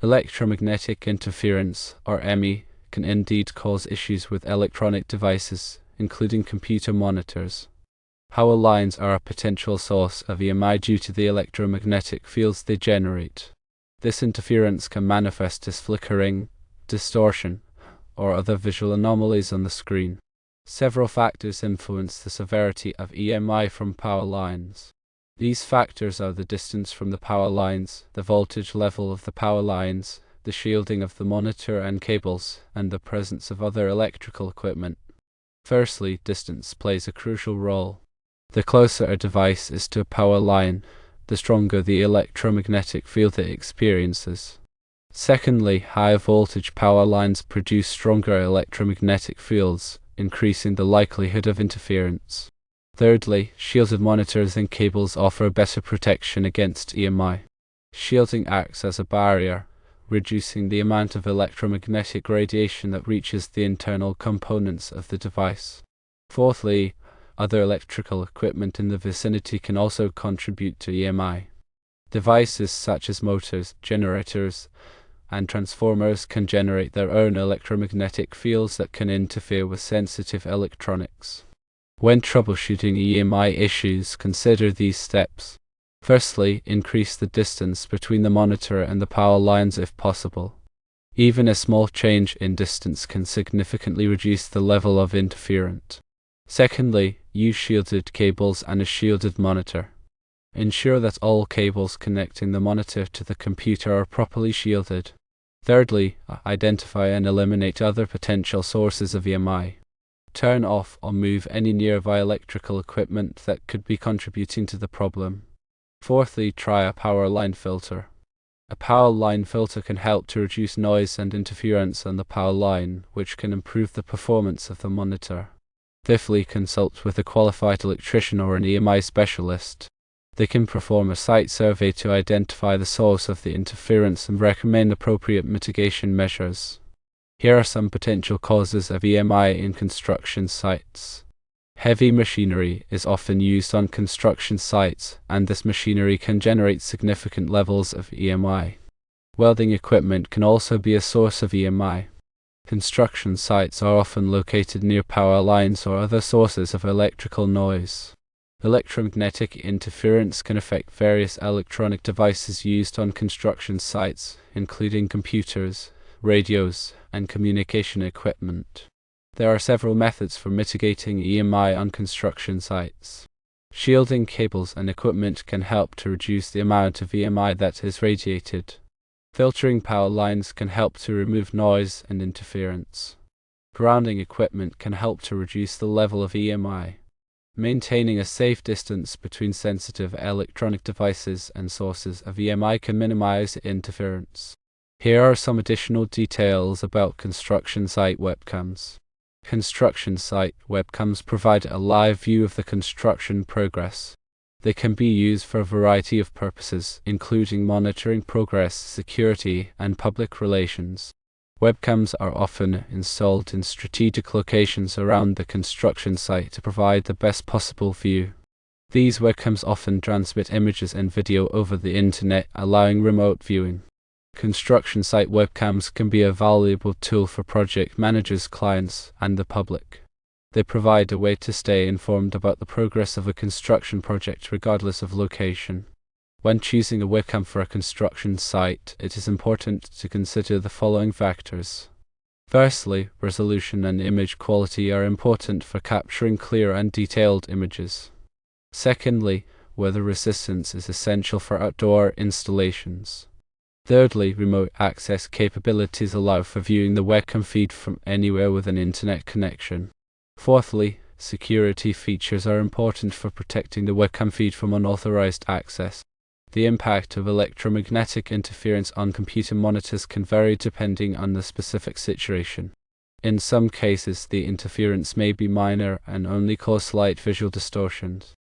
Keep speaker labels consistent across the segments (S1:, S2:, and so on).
S1: Electromagnetic interference, or EMI, can indeed cause issues with electronic devices, including computer monitors. Power lines are a potential source of EMI due to the electromagnetic fields they generate. This interference can manifest as flickering, distortion, or other visual anomalies on the screen. Several factors influence the severity of EMI from power lines. These factors are the distance from the power lines, the voltage level of the power lines, the shielding of the monitor and cables, and the presence of other electrical equipment. Firstly, distance plays a crucial role. The closer a device is to a power line, the stronger the electromagnetic field it experiences. Secondly, high voltage power lines produce stronger electromagnetic fields, increasing the likelihood of interference. Thirdly, shielded monitors and cables offer better protection against EMI. Shielding acts as a barrier, reducing the amount of electromagnetic radiation that reaches the internal components of the device. Fourthly, other electrical equipment in the vicinity can also contribute to EMI. Devices such as motors, generators, and transformers can generate their own electromagnetic fields that can interfere with sensitive electronics. When troubleshooting EMI issues, consider these steps. Firstly, increase the distance between the monitor and the power lines if possible. Even a small change in distance can significantly reduce the level of interference. Secondly, use shielded cables and a shielded monitor. Ensure that all cables connecting the monitor to the computer are properly shielded. Thirdly, identify and eliminate other potential sources of EMI. Turn off or move any nearby electrical equipment that could be contributing to the problem. Fourthly, try a power line filter. A power line filter can help to reduce noise and interference on the power line, which can improve the performance of the monitor. Fifthly, consult with a qualified electrician or an EMI specialist. They can perform a site survey to identify the source of the interference and recommend appropriate mitigation measures. Here are some potential causes of EMI in construction sites. Heavy machinery is often used on construction sites, and this machinery can generate significant levels of EMI. Welding equipment can also be a source of EMI. Construction sites are often located near power lines or other sources of electrical noise. Electromagnetic interference can affect various electronic devices used on construction sites, including computers, radios, and communication equipment. There are several methods for mitigating EMI on construction sites. Shielding cables and equipment can help to reduce the amount of EMI that is radiated. Filtering power lines can help to remove noise and interference. Grounding equipment can help to reduce the level of EMI. Maintaining a safe distance between sensitive electronic devices and sources of EMI can minimize interference. Here are some additional details about construction site webcams. Construction site webcams provide a live view of the construction progress. They can be used for a variety of purposes, including monitoring progress, security, and public relations. Webcams are often installed in strategic locations around the construction site to provide the best possible view. These webcams often transmit images and video over the internet, allowing remote viewing. Construction site webcams can be a valuable tool for project managers, clients, and the public. They provide a way to stay informed about the progress of a construction project regardless of location. When choosing a webcam for a construction site, it is important to consider the following factors. Firstly, resolution and image quality are important for capturing clear and detailed images. Secondly, weather resistance is essential for outdoor installations. Thirdly, remote access capabilities allow for viewing the webcam feed from anywhere with an internet connection. Fourthly, security features are important for protecting the webcam feed from unauthorized access. The impact of electromagnetic interference on computer monitors can vary depending on the specific situation. In some cases, the interference may be minor and only cause slight visual distortions.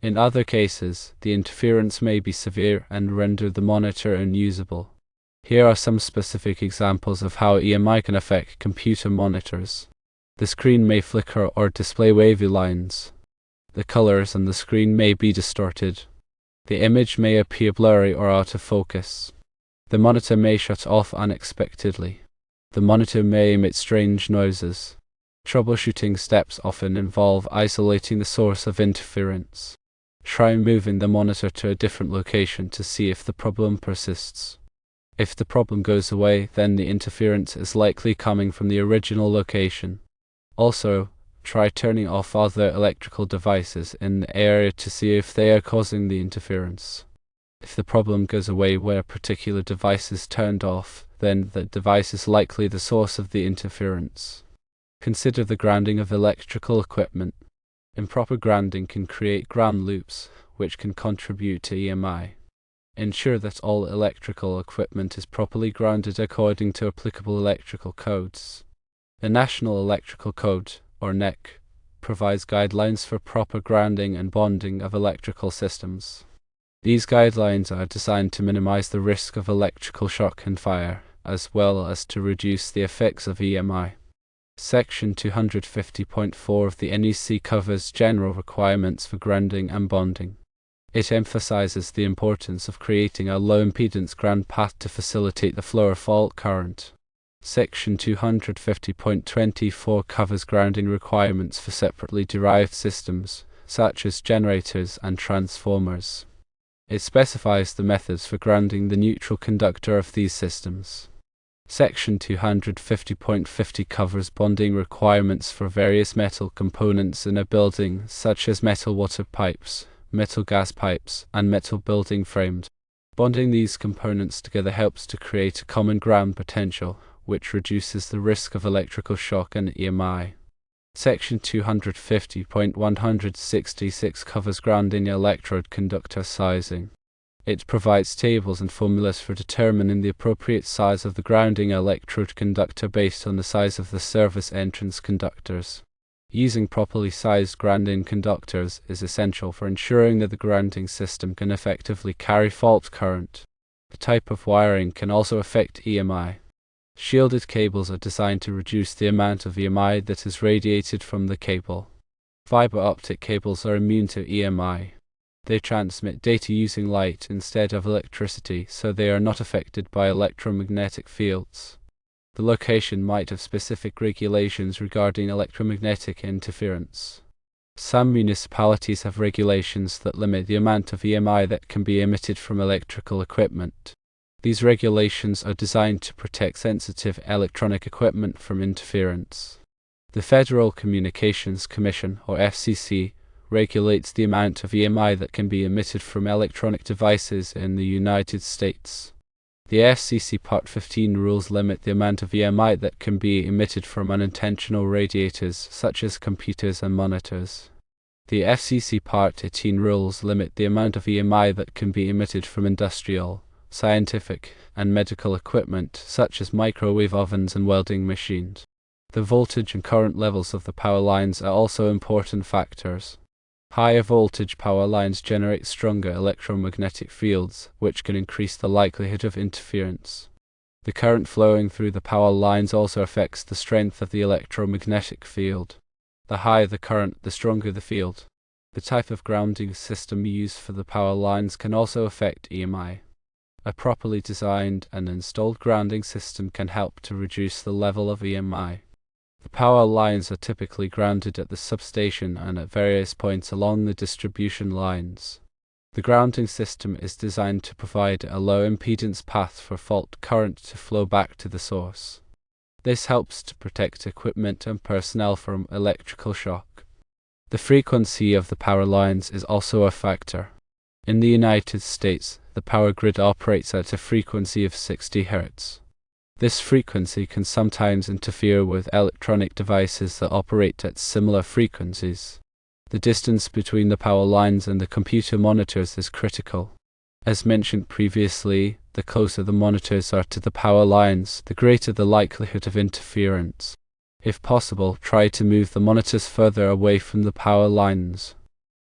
S1: In other cases, the interference may be severe and render the monitor unusable. Here are some specific examples of how EMI can affect computer monitors. The screen may flicker or display wavy lines. The colors on the screen may be distorted. The image may appear blurry or out of focus. The monitor may shut off unexpectedly. The monitor may emit strange noises. Troubleshooting steps often involve isolating the source of interference. Try moving the monitor to a different location to see if the problem persists. If the problem goes away, then the interference is likely coming from the original location. Also, try turning off other electrical devices in the area to see if they are causing the interference. If the problem goes away where a particular device is turned off, then the device is likely the source of the interference. Consider the grounding of electrical equipment. Improper grounding can create ground loops, which can contribute to EMI. Ensure that all electrical equipment is properly grounded according to applicable electrical codes. The National Electrical Code, or NEC, provides guidelines for proper grounding and bonding of electrical systems. These guidelines are designed to minimize the risk of electrical shock and fire, as well as to reduce the effects of EMI. Section 250.4 of the NEC covers general requirements for grounding and bonding. It emphasizes the importance of creating a low-impedance ground path to facilitate the flow of fault current. Section 250.24 covers grounding requirements for separately derived systems, such as generators and transformers. It specifies the methods for grounding the neutral conductor of these systems. Section 250.50 covers bonding requirements for various metal components in a building, such as metal water pipes, metal gas pipes, and metal building frames. Bonding these components together helps to create a common ground potential, which reduces the risk of electrical shock and EMI. Section 250.166 covers grounding electrode conductor sizing. It provides tables and formulas for determining the appropriate size of the grounding electrode conductor based on the size of the service entrance conductors. Using properly sized grounding conductors is essential for ensuring that the grounding system can effectively carry fault current. The type of wiring can also affect EMI. Shielded cables are designed to reduce the amount of EMI that is radiated from the cable. Fiber optic cables are immune to EMI. They transmit data using light instead of electricity, so they are not affected by electromagnetic fields. The location might have specific regulations regarding electromagnetic interference. Some municipalities have regulations that limit the amount of EMI that can be emitted from electrical equipment. These regulations are designed to protect sensitive electronic equipment from interference. The Federal Communications Commission, or FCC, regulates the amount of EMI that can be emitted from electronic devices in the United States. The FCC Part 15 rules limit the amount of EMI that can be emitted from unintentional radiators, such as computers and monitors. The FCC Part 18 rules limit the amount of EMI that can be emitted from industrial, scientific, and medical equipment, such as microwave ovens and welding machines. The voltage and current levels of the power lines are also important factors. Higher voltage power lines generate stronger electromagnetic fields, which can increase the likelihood of interference. The current flowing through the power lines also affects the strength of the electromagnetic field. The higher the current, the stronger the field. The type of grounding system used for the power lines can also affect EMI. A properly designed and installed grounding system can help to reduce the level of EMI. The power lines are typically grounded at the substation and at various points along the distribution lines. The grounding system is designed to provide a low impedance path for fault current to flow back to the source. This helps to protect equipment and personnel from electrical shock. The frequency of the power lines is also a factor. In the United States, the power grid operates at a frequency of 60 Hz. This frequency can sometimes interfere with electronic devices that operate at similar frequencies. The distance between the power lines and the computer monitors is critical. As mentioned previously, the closer the monitors are to the power lines, the greater the likelihood of interference. If possible, try to move the monitors further away from the power lines.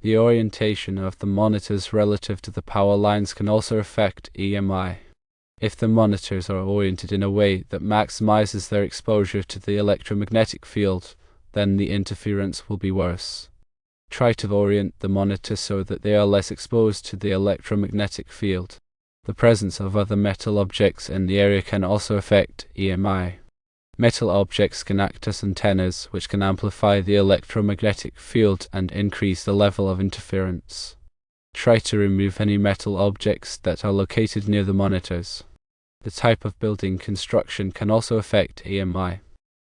S1: The orientation of the monitors relative to the power lines can also affect EMI. If the monitors are oriented in a way that maximizes their exposure to the electromagnetic field, then the interference will be worse. Try to orient the monitor so that they are less exposed to the electromagnetic field. The presence of other metal objects in the area can also affect EMI. Metal objects can act as antennas, which can amplify the electromagnetic field and increase the level of interference. Try to remove any metal objects that are located near the monitors. The type of building construction can also affect EMI.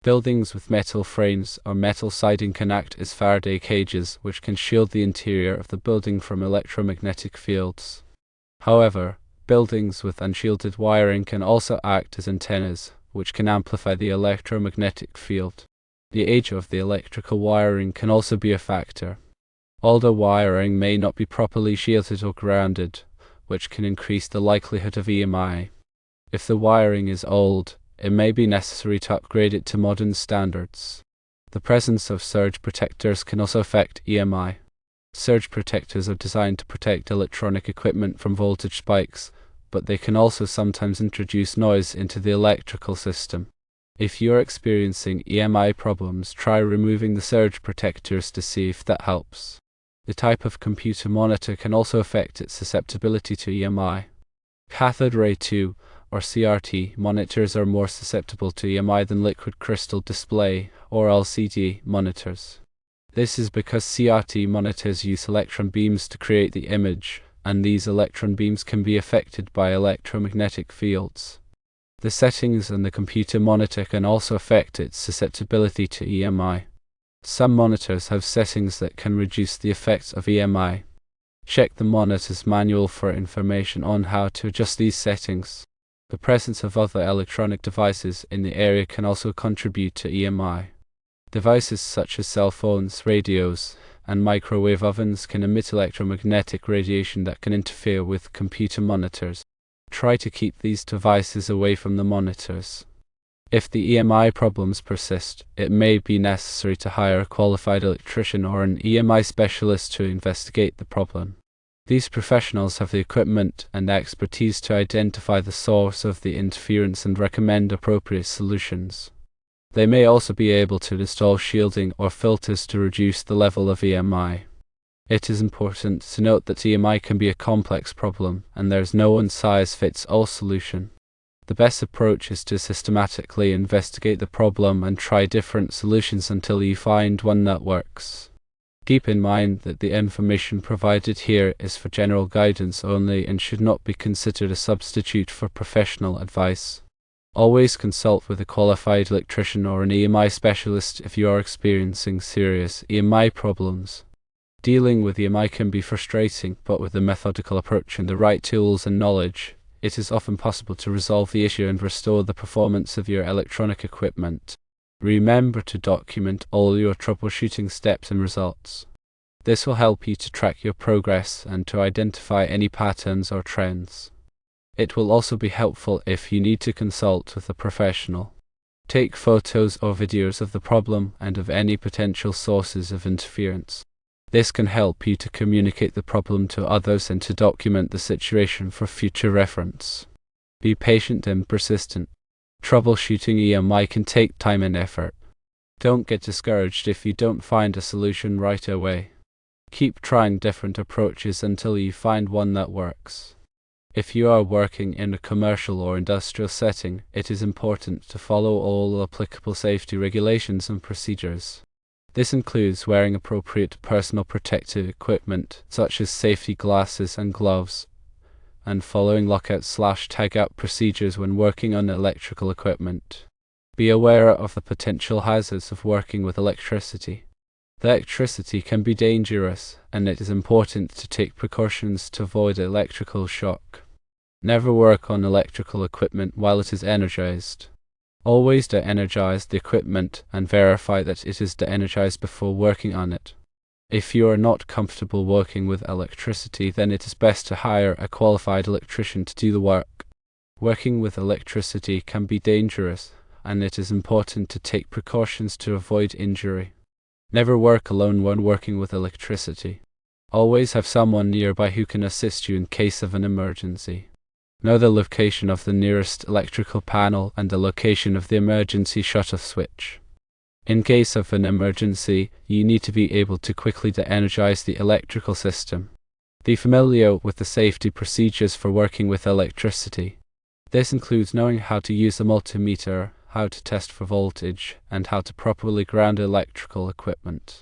S1: Buildings with metal frames or metal siding can act as Faraday cages, which can shield the interior of the building from electromagnetic fields. However, buildings with unshielded wiring can also act as antennas, which can amplify the electromagnetic field. The age of the electrical wiring can also be a factor. Older wiring may not be properly shielded or grounded, which can increase the likelihood of EMI. If the wiring is old, it may be necessary to upgrade it to modern standards. The presence of surge protectors can also affect EMI. Surge protectors are designed to protect electronic equipment from voltage spikes, but they can also sometimes introduce noise into the electrical system. If you are experiencing EMI problems, try removing the surge protectors to see if that helps. The type of computer monitor can also affect its susceptibility to EMI. Cathode ray 2 or CRT monitors are more susceptible to EMI than liquid crystal display or LCD monitors. This is because CRT monitors use electron beams to create the image, and these electron beams can be affected by electromagnetic fields. The settings on the computer monitor can also affect its susceptibility to EMI. Some monitors have settings that can reduce the effects of EMI. Check the monitor's manual for information on how to adjust these settings. The presence of other electronic devices in the area can also contribute to EMI. Devices such as cell phones, radios, and microwave ovens can emit electromagnetic radiation that can interfere with computer monitors. Try to keep these devices away from the monitors. If the EMI problems persist, it may be necessary to hire a qualified electrician or an EMI specialist to investigate the problem. These professionals have the equipment and expertise to identify the source of the interference and recommend appropriate solutions. They may also be able to install shielding or filters to reduce the level of EMI. It is important to note that EMI can be a complex problem, and there is no one-size-fits-all solution. The best approach is to systematically investigate the problem and try different solutions until you find one that works. Keep in mind that the information provided here is for general guidance only and should not be considered a substitute for professional advice. Always consult with a qualified electrician or an EMI specialist if you are experiencing serious EMI problems. Dealing with EMI can be frustrating, but with a methodical approach and the right tools and knowledge, it is often possible to resolve the issue and restore the performance of your electronic equipment. Remember to document all your troubleshooting steps and results. This will help you to track your progress and to identify any patterns or trends. It will also be helpful if you need to consult with a professional. Take photos or videos of the problem and of any potential sources of interference. This can help you to communicate the problem to others and to document the situation for future reference. Be patient and persistent. Troubleshooting EMI can take time and effort. Don't get discouraged if you don't find a solution right away. Keep trying different approaches until you find one that works. If you are working in a commercial or industrial setting, it is important to follow all applicable safety regulations and procedures. This includes wearing appropriate personal protective equipment, such as safety glasses and gloves, and following lockout/tagout procedures when working on electrical equipment. Be aware of the potential hazards of working with electricity. The electricity can be dangerous, and it is important to take precautions to avoid electrical shock. Never work on electrical equipment while it is energized. Always de-energize the equipment and verify that it is de-energized before working on it. If you are not comfortable working with electricity, then it is best to hire a qualified electrician to do the work. Working with electricity can be dangerous, and it is important to take precautions to avoid injury. Never work alone when working with electricity. Always have someone nearby who can assist you in case of an emergency. Know the location of the nearest electrical panel and the location of the emergency shut-off switch. In case of an emergency, you need to be able to quickly de-energize the electrical system. Be familiar with the safety procedures for working with electricity. This includes knowing how to use a multimeter, how to test for voltage, and how to properly ground electrical equipment.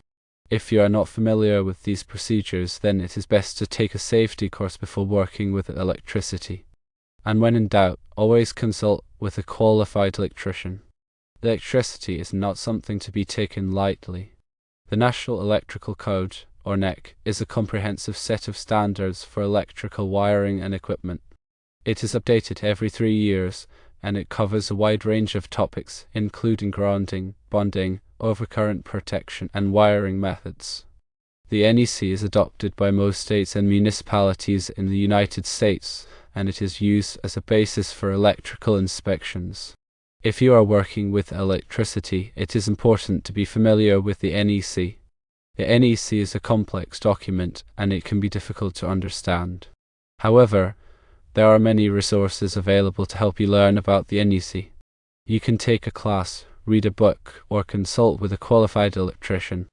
S1: If you are not familiar with these procedures, then it is best to take a safety course before working with electricity. And when in doubt, always consult with a qualified electrician. Electricity is not something to be taken lightly. The National Electrical Code, or NEC, is a comprehensive set of standards for electrical wiring and equipment. It is updated every 3 years, and it covers a wide range of topics, including grounding, bonding, overcurrent protection, and wiring methods. The NEC is adopted by most states and municipalities in the United States, and it is used as a basis for electrical inspections. If you are working with electricity, it is important to be familiar with the NEC. The NEC is a complex document, and it can be difficult to understand. However, there are many resources available to help you learn about the NEC. You can take a class, read a book, or consult with a qualified electrician.